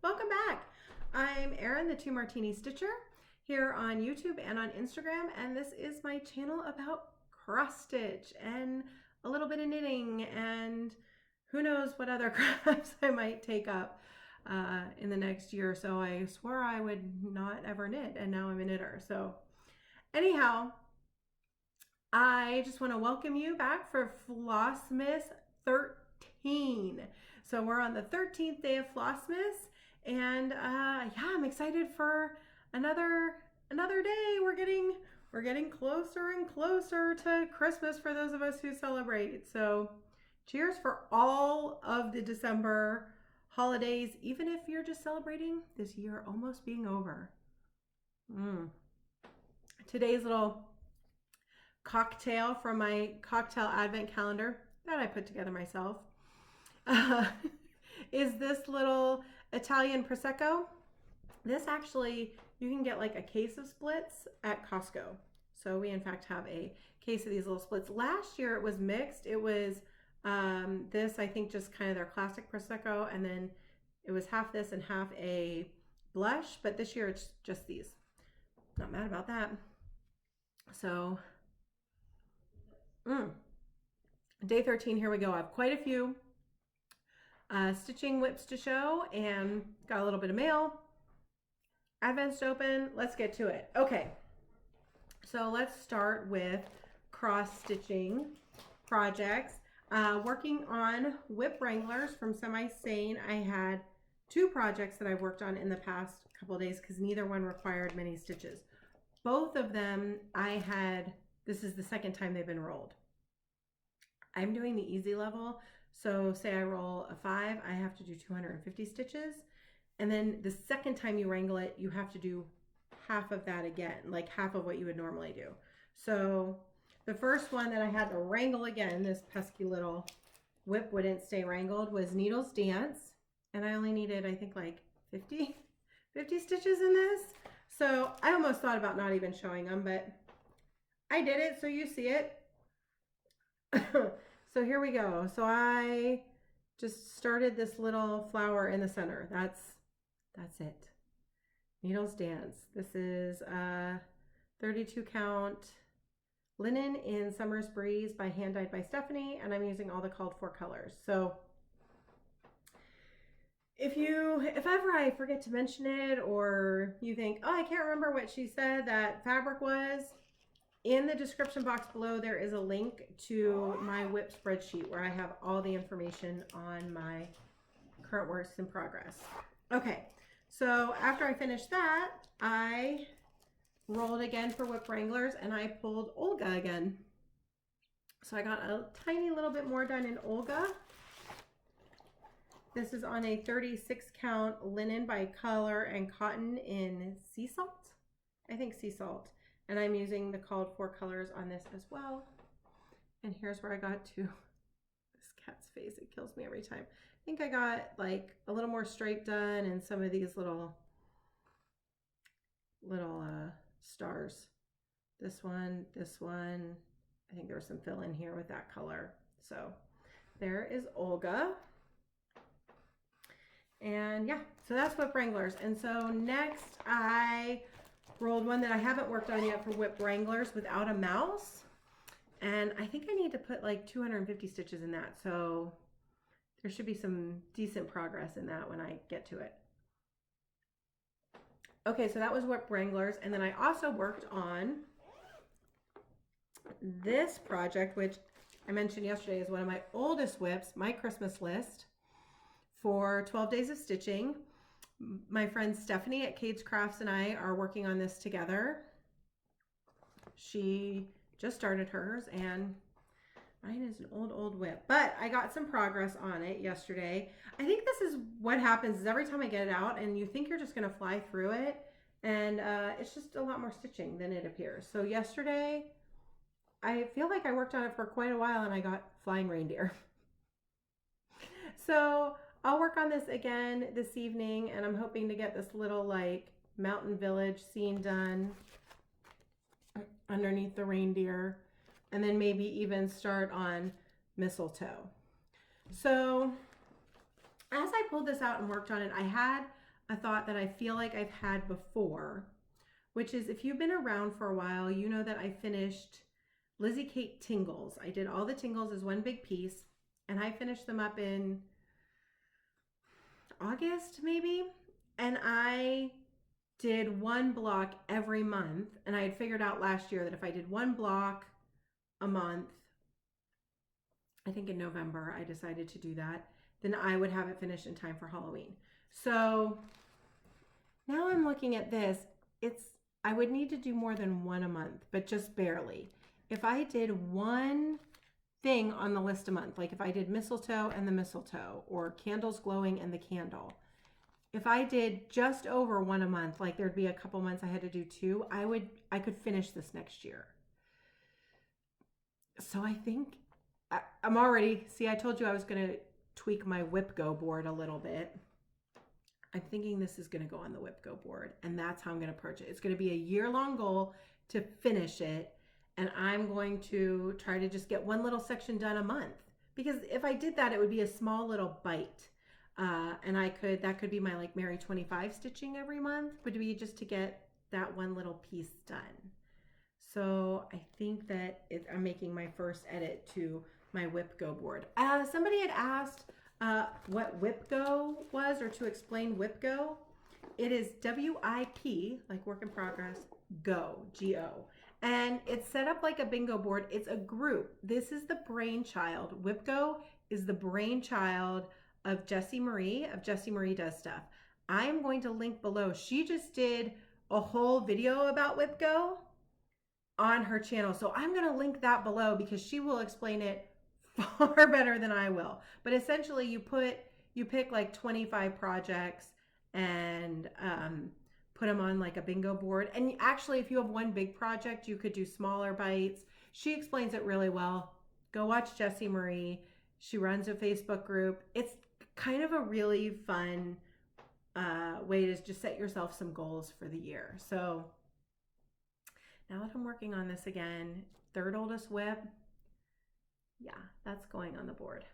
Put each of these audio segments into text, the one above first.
Welcome back. I'm Erin, the 2 Martini Stitcher, here on YouTube and on Instagram, and this is my channel about cross stitch and a little bit of knitting and who knows what other crafts I might take up in the next year or so. I swore I would not ever knit, and now I'm a knitter. So anyhow, I just want to welcome you back for Flossmas 13. So we're on the 13th day of Flossmas, and yeah, I'm excited for another day. We're getting closer and closer to Christmas for those of us who celebrate. So cheers for all of the December holidays, even if you're just celebrating this year almost being over. Today's little cocktail from my cocktail advent calendar that I put together myself is this little Italian Prosecco. This actually, you can get like a case of splits at Costco. So we in fact have a case of these little splits. Last year it was mixed. It was this, I think, just kind of their classic Prosecco, and then it was half this and half a blush, but this year it's just these. Not mad about that. So day 13, here we go. I have quite a few stitching whips to show and got a little bit of mail. Advent's open. Let's get to it. Okay, so let's start with cross stitching projects. Working on whip wranglers from Semi Sane. I had 2 projects that I worked on in the past couple of days because neither one required many stitches. Both of them this is the second time they've been rolled. I'm doing the easy level. So say I roll a 5, I have to do 250 stitches. And then the second time you wrangle it, you have to do half of that again, like half of what you would normally do. So the first one that I had to wrangle again, this pesky little whip wouldn't stay wrangled, was Needles Dance. And I only needed, I think, like 50 stitches in this. So I almost thought about not even showing them, but I did it so you see it. So here we go. So I just started this little flower in the center. That's it. Needles Dance. This is a 32 count linen in Summer's Breeze by Hand Dyed by Stephanie, and I'm using all the called for colors. So if ever I forget to mention it, or you think, oh, I can't remember what she said that fabric was, in the description box below there is a link to my whip spreadsheet where I have all the information on my current works in progress. Okay, so after I finished that, I rolled again for whip wranglers and I pulled Olga again. So I got a tiny little bit more done in Olga. This is on a 36 count linen by Color and Cotton in Sea Salt. I think Sea Salt. And I'm using the called for colors on this as well. And here's where I got to this cat's face. It kills me every time. I think I got like a little more stripe done and some of these little stars. This one. I think there was some fill in here with that color. So there is Olga. And yeah, so that's whip wranglers. And so next I rolled one that I haven't worked on yet for whip wranglers without a mouse. And I think I need to put like 250 stitches in that. So there should be some decent progress in that when I get to it. Okay, so that was whip wranglers. And then I also worked on this project, which I mentioned yesterday is one of my oldest whips, my Christmas list for 12 days of stitching. My friend Stephanie at Cade's Crafts and I are working on this together. She just started hers and mine is an old whip, but I got some progress on it yesterday. I think this is what happens is every time I get it out and you think you're just going to fly through it, and it's just a lot more stitching than it appears. So yesterday, I feel like I worked on it for quite a while and I got flying reindeer. So I'll work on this again this evening, and I'm hoping to get this little like mountain village scene done underneath the reindeer, and then maybe even start on mistletoe. So as I pulled this out and worked on it, I had a thought that I feel like I've had before, which is if you've been around for a while, you know that I finished Lizzie Kate Tingles. I did all the tingles as one big piece, and I finished them up in August maybe, and I did one block every month, and I had figured out last year that if I did one block a month, I think in November I decided to do that, then I would have it finished in time for Halloween. So now I'm looking at this. I would need to do more than one a month, but just barely. If I did one thing on the list a month, like if I did mistletoe and the mistletoe, or candles glowing and the candle, if I did just over one a month, like there'd be a couple months I had to do two, I could finish this next year. So I think I'm already, see, I told you I was going to tweak my WhipGo board a little bit. I'm thinking this is going to go on the WhipGo board, and that's how I'm going to approach it. It's going to be a year-long goal to finish it, and I'm going to try to just get one little section done a month. Because if I did that, it would be a small little bite. And that could be my like Mary 25 stitching every month, would be just to get that one little piece done. So I think that I'm making my first edit to my WhipGo board. Somebody had asked what WhipGo was, or to explain WhipGo. It is WIP, like work in progress, go, G-O. And it's set up like a bingo board. It's a group. This is the brainchild. WhipGo is the brainchild of Jessie Marie, of Jessie Marie Does Stuff. I am going to link below. She just did a whole video about WhipGo on her channel. So I'm going to link that below because she will explain it far better than I will. But essentially you pick like 25 projects and put them on like a bingo board. And actually, if you have one big project, you could do smaller bites. She explains it really well. Go watch Jessie Marie. She runs a Facebook group. It's kind of a really fun way to just set yourself some goals for the year. So now that I'm working on this again, third oldest whip, yeah, that's going on the board.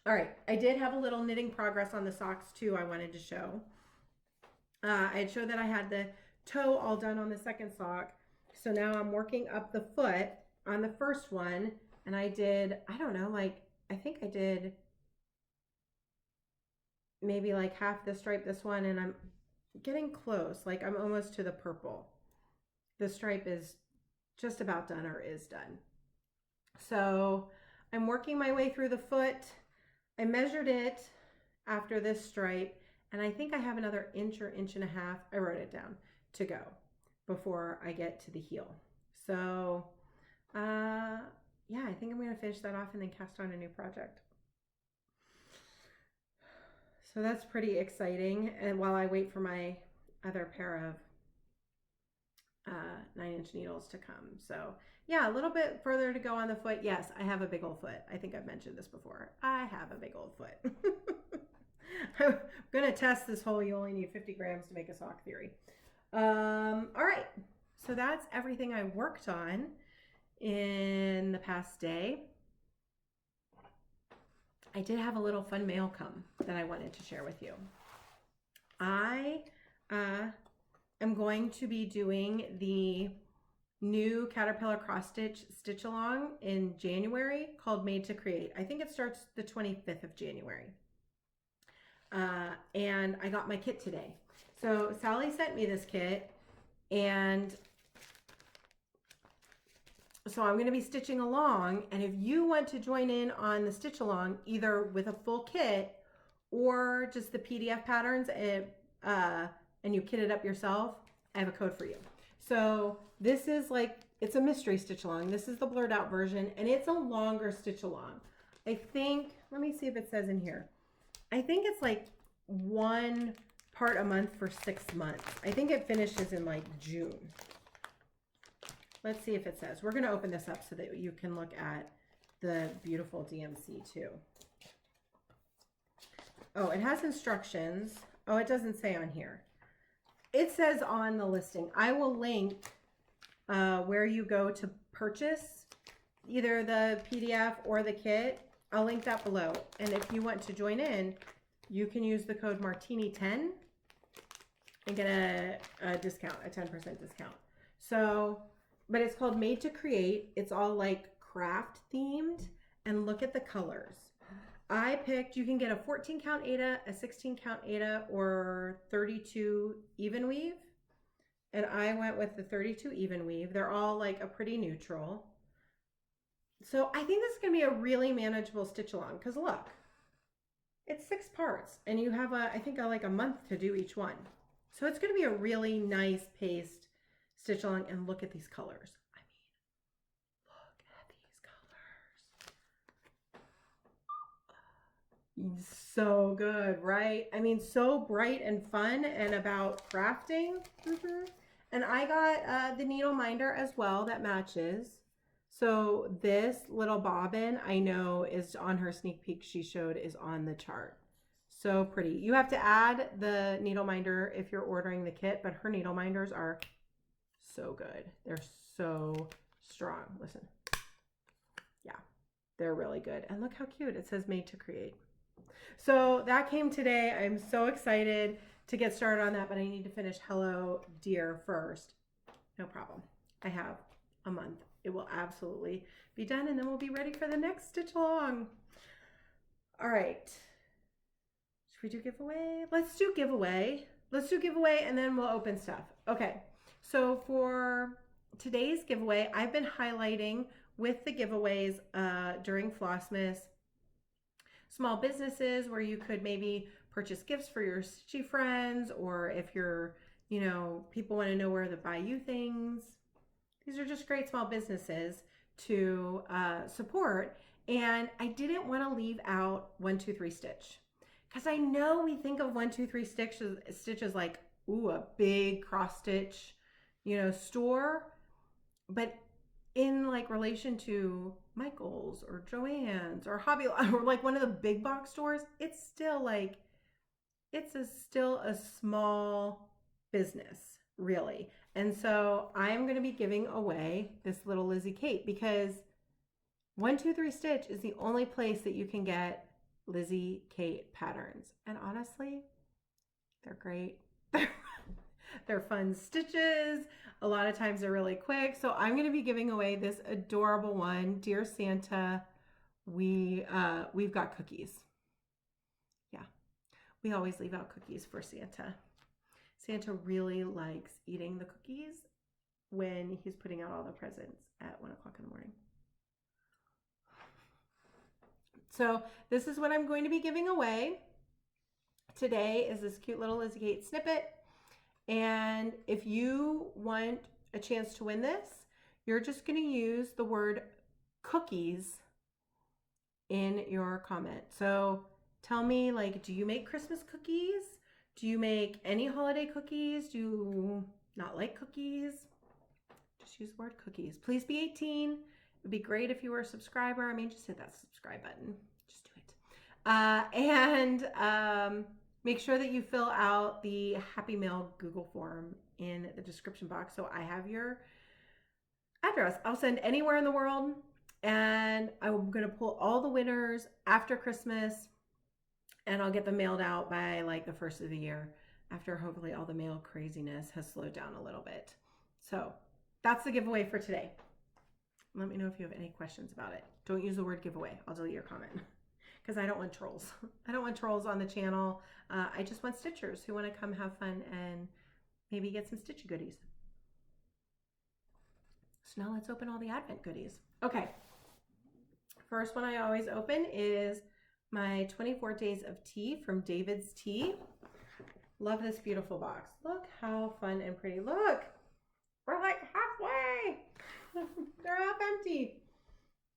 All right, I did have a little knitting progress on the socks too I wanted to show. I had showed that I had the toe all done on the second sock. So now I'm working up the foot on the first one, and I did, I don't know, like, I think I did maybe like half the stripe this one, and I'm getting close. Like I'm almost to the purple. The stripe is just about done, or is done. So I'm working my way through the foot. I measured it after this stripe, and I think I have another inch or inch and a half, I wrote it down, to go before I get to the heel. So yeah, I think I'm going to finish that off and then cast on a new project. So that's pretty exciting. And while I wait for my other pair of 9-inch needles to come. So yeah, a little bit further to go on the foot. Yes, I have a big old foot. I think I've mentioned this before. I have a big old foot. I'm going to test this whole you only need 50 grams to make a sock theory. All right. So that's everything I worked on in the past day. I did have a little fun mail come that I wanted to share with you. I am going to be doing the new Caterpillar cross stitch along in January called Made to Create. I think it starts the 25th of January. And I got my kit today. So Sally sent me this kit, and so I'm going to be stitching along. And if you want to join in on the stitch along, either with a full kit or just the PDF patterns, and you kit it up yourself, I have a code for you. So this is like, it's a mystery stitch along. This is the blurred out version, and it's a longer stitch along. I think, let me see if it says in here. I think it's like one part a month for 6 months. I think it finishes in like June. Let's see if it says. We're going to open this up so that you can look at the beautiful DMC too. Oh, it has instructions. Oh, it doesn't say on here. It says on the listing. I will link where you go to purchase either the PDF or the kit. I'll link that below. And if you want to join in, you can use the code Martini10 and get a discount, a 10% discount. So, but it's called Made to Create. It's all like craft themed, and look at the colors. I picked, you can get a 14 count Aida, a 16 count Aida, or 32 even weave. And I went with the 32 even weave. They're all like a pretty neutral. So I think this is gonna be a really manageable stitch along, because look, it's 6 parts and you have I think like a month to do each one. So it's gonna be a really nice paced stitch along, and look at these colors. I mean, look at these colors. So good, right? I mean, so bright and fun and about crafting. And I got the needle minder as well that matches. So this little bobbin, I know, is on her sneak peek she showed, is on the chart. So pretty. You have to add the needle minder if you're ordering the kit, but her needle minders are so good. They're so strong. Listen. Yeah, they're really good. And look how cute. It says Made to Create. So that came today. I'm so excited to get started on that, but I need to finish Hello Dear first. No problem. I have a month. It will absolutely be done, and then we'll be ready for the next stitch along. All right. Should we do giveaway? Let's do giveaway. Let's do giveaway, and then we'll open stuff. Okay. So for today's giveaway, I've been highlighting with the giveaways during Flossmas small businesses where you could maybe purchase gifts for your stitchy friends, or if you're, you know, people want to know where to buy you things. These are just great small businesses to support. And I didn't want to leave out 1, 2, 3 stitch, because I know we think of 1, 2, 3 stitches like, ooh, a big cross stitch, you know, store. But in like relation to Michael's or Joann's or Hobby or like one of the big box stores, it's still like, still a small business, really. And so I'm going to be giving away this little Lizzie Kate, because 1, 2, 3 Stitch is the only place that you can get Lizzie Kate patterns. And honestly, they're great. They're fun stitches. A lot of times they're really quick. So I'm going to be giving away this adorable one. Dear Santa, we've got cookies. Yeah, we always leave out cookies for Santa. Santa really likes eating the cookies when he's putting out all the presents at 1 o'clock in the morning. So this is what I'm going to be giving away today, is this cute little Lizzie Kate snippet. And if you want a chance to win this, you're just going to use the word cookies in your comment. So tell me, like, do you make Christmas cookies? Do you make any holiday cookies? Do you not like cookies? Just use the word cookies. Please be 18. It would be great if you were a subscriber. I mean, just hit that subscribe button. Just do it. Make sure that you fill out the Happy Mail Google form in the description box, so I have your address. I'll send anywhere in the world, and I'm going to pull all the winners after Christmas, and I'll get them mailed out by like the 1st of the year, after hopefully all the mail craziness has slowed down a little bit. So that's the giveaway for today. Let me know if you have any questions about it. Don't use the word giveaway. I'll delete your comment, because I don't want trolls. I don't want trolls on the channel. I just want stitchers who want to come have fun and maybe get some stitchy goodies. So now let's open all the Advent goodies. Okay. First one I always open is my 24 Days of Tea from David's Tea. Love this beautiful box. Look how fun and pretty. Look, we're like halfway. They're half empty.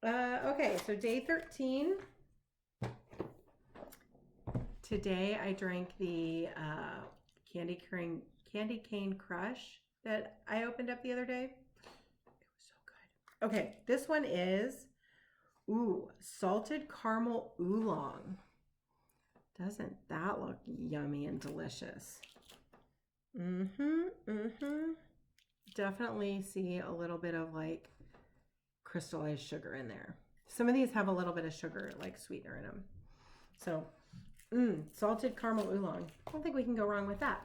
Okay, so day 13. Today I drank the candy cane crush that I opened up the other day. It was so good. Okay, this one is salted caramel oolong. Doesn't that look yummy and delicious? Definitely see a little bit of like crystallized sugar in there. Some of these have a little bit of sugar, like sweetener in them. So Salted caramel oolong. I don't think we can go wrong with that.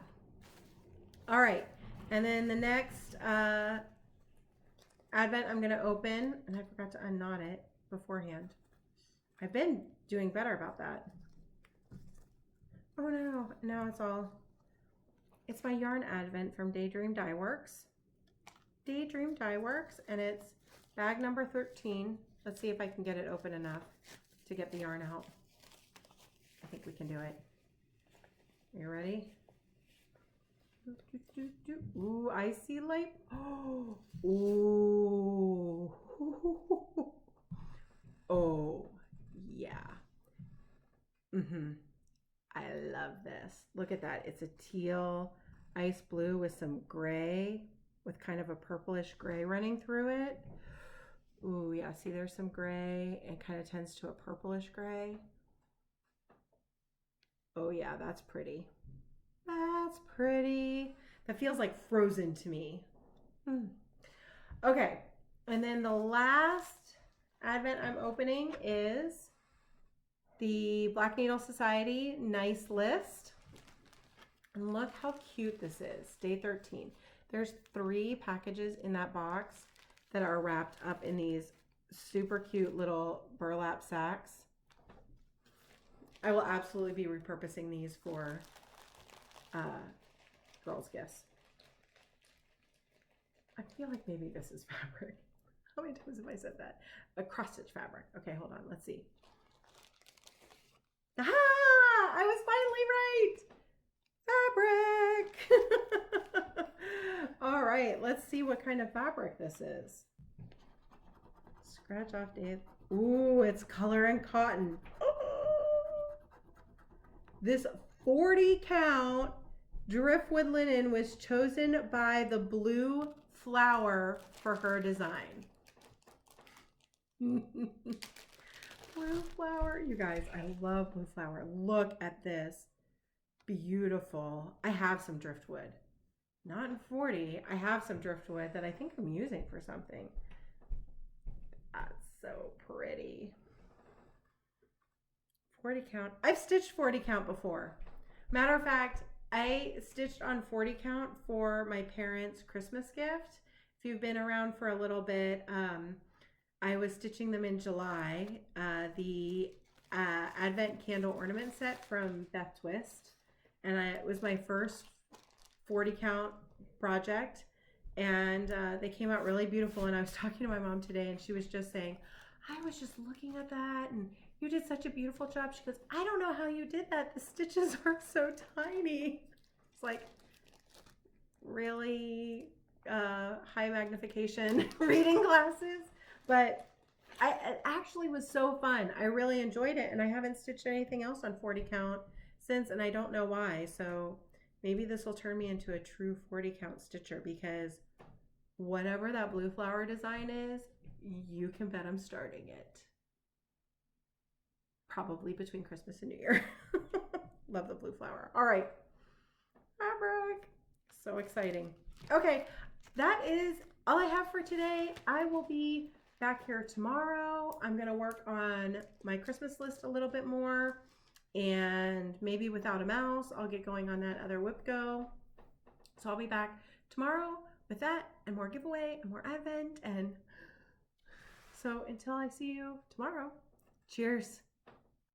All right. And then the next Advent I'm going to open, and I forgot to unknot it beforehand. I've been doing better about that. Oh no, now it's my yarn Advent from Daydream Dye Works. Daydream Dye Works, and it's bag number 13. Let's see if I can get it open enough to get the yarn out. I think we can do it. Are you ready? Ooh, I see light. Oh, ooh. Oh, yeah. I love this. Look at that. It's a teal ice blue with some gray, with kind of a purplish gray running through it. Ooh, yeah. See, there's some gray. It kind of tends to a purplish gray. Oh, yeah. That's pretty. That's pretty. That feels like frozen to me. Okay. And then the last Advent I'm opening is the Black Needle Society Nice List. And look how cute this is. Day 13. There's 3 packages in that box that are wrapped up in these super cute little burlap sacks. I will absolutely be repurposing these for girls' gifts. I feel like maybe this is fabric. How many times have I said that? A cross-stitch fabric. Okay, hold on. Let's see. Aha! I was finally right. Fabric. All right, let's see what kind of fabric this is. Scratch off Dave. Ooh, it's color and cotton. This 40 count driftwood linen was chosen by the Blue Flower for her design. Blue Flower, you guys, I love Blue Flower. Look at this. Beautiful. I have some driftwood. Not in 40. I have some driftwood that I think I'm using for something. That's so pretty. 40 count. I've stitched 40 count before. Matter of fact, I stitched on 40 count for my parents' Christmas gift. If you've been around for a little bit, I was stitching them in July. The Advent candle ornament set from Beth Twist. And it was my first 40 count project. And they came out really beautiful. And I was talking to my mom today, and she was just saying, I was just looking at that, and you did such a beautiful job. She goes, I don't know how you did that. The stitches are so tiny. It's like really high magnification reading glasses. But it actually was so fun. I really enjoyed it, and I haven't stitched anything else on 40 count since, and I don't know why. So maybe this will turn me into a true 40 count stitcher, because whatever that Blue Flower design is, you can bet I'm starting it. Probably between Christmas and New Year. Love the Blue Flower. All right. Fabric. So exciting. Okay, that is all I have for today. I will be back here tomorrow. I'm going to work on my Christmas list a little bit more, and maybe without a mouse, I'll get going on that other whip go. So I'll be back tomorrow with that and more giveaway and more Advent. And so until I see you tomorrow, cheers.